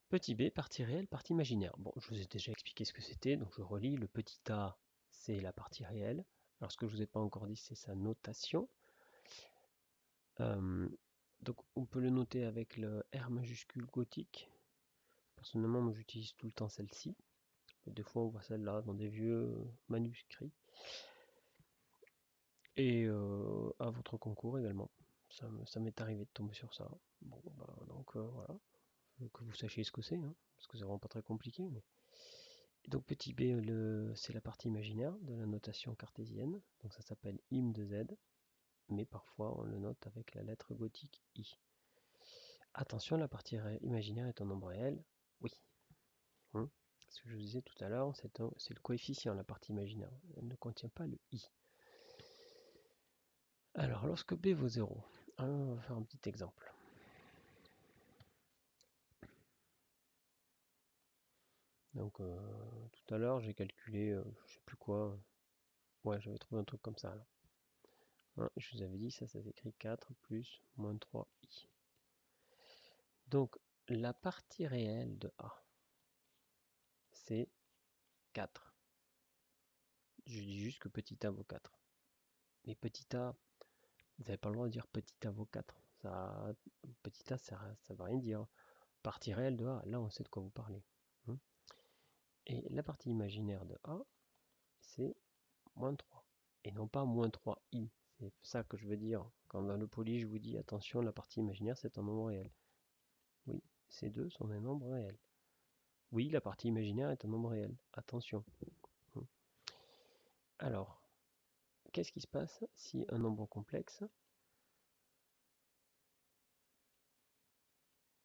Petit b, partie réelle, partie imaginaire. Bon, je vous ai déjà expliqué ce que c'était, donc je relis. Le petit a, c'est la partie réelle. Alors, ce que je vous ai pas encore dit, c'est sa notation. Donc, on peut le noter avec le R majuscule gothique. Personnellement, moi, j'utilise tout le temps celle-ci. Des fois, on voit celle-là dans des vieux manuscrits. Et à votre concours également. Ça m'est arrivé de tomber sur ça. Bon, bah, donc voilà. Que vous sachiez ce que c'est, hein, parce que c'est vraiment pas très compliqué. Mais... donc petit b, c'est la partie imaginaire de la notation cartésienne, donc ça s'appelle im de z, mais parfois on le note avec la lettre gothique i. Attention, la partie imaginaire est un nombre réel, oui. Ce que je vous disais tout à l'heure, c'est le coefficient, la partie imaginaire, elle ne contient pas le i. Alors, lorsque b vaut 0, on va faire un petit exemple. Donc tout à l'heure j'ai calculé, je sais plus quoi, ouais j'avais trouvé un truc comme ça là. Hein, je vous avais dit ça s'écrit 4 plus moins 3i. Donc la partie réelle de a, c'est 4. Je dis juste que petit a vaut 4. Mais petit a, vous n'avez pas le droit de dire petit a vaut 4. Ça, petit a, ça veut rien dire. Partie réelle de a, là on sait de quoi vous parlez. Et la partie imaginaire de a, c'est moins 3. Et non pas moins 3i. C'est ça que je veux dire. Quand dans le poly, je vous dis attention, la partie imaginaire, c'est un nombre réel. Oui, ces deux sont des nombres réels. Oui, la partie imaginaire est un nombre réel. Attention. Alors, qu'est-ce qui se passe si un nombre complexe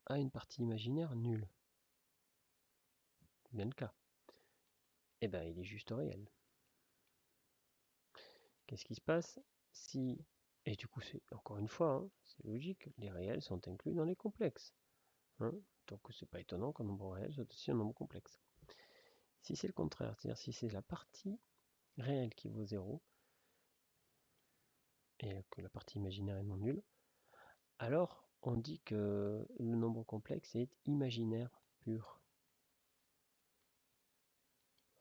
a une partie imaginaire nulle? C'est bien le cas. Eh bien, il est juste réel. Qu'est-ce qui se passe si... et du coup, c'est encore une fois, hein, c'est logique, les réels sont inclus dans les complexes. Hein, donc, c'est pas étonnant qu'un nombre réel soit aussi un nombre complexe. Si c'est le contraire, c'est-à-dire si c'est la partie réelle qui vaut 0, et que la partie imaginaire est non nulle, alors on dit que le nombre complexe est imaginaire pur.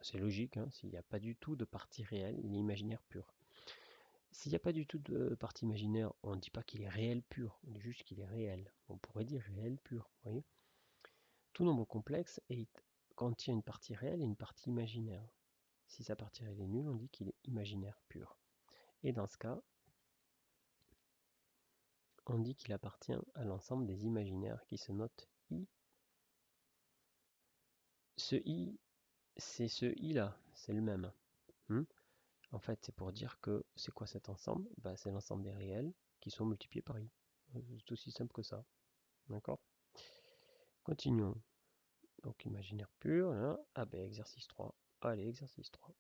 C'est logique, hein, s'il n'y a pas du tout de partie réelle, il est imaginaire pur. S'il n'y a pas du tout de partie imaginaire, on ne dit pas qu'il est réel pur, on dit juste qu'il est réel. On pourrait dire réel pur, vous voyez. Tout nombre complexe contient une partie réelle et une partie imaginaire. Si sa partie réelle est nulle, on dit qu'il est imaginaire pur. Et dans ce cas, on dit qu'il appartient à l'ensemble des imaginaires qui se notent i. Ce i, c'est ce i là, c'est le même. En fait, c'est pour dire que c'est quoi cet ensemble? Bah, c'est l'ensemble des réels qui sont multipliés par i. C'est aussi simple que ça. D'accord? Continuons. Donc imaginaire pur, là. Ah ben exercice 3. Allez, exercice 3.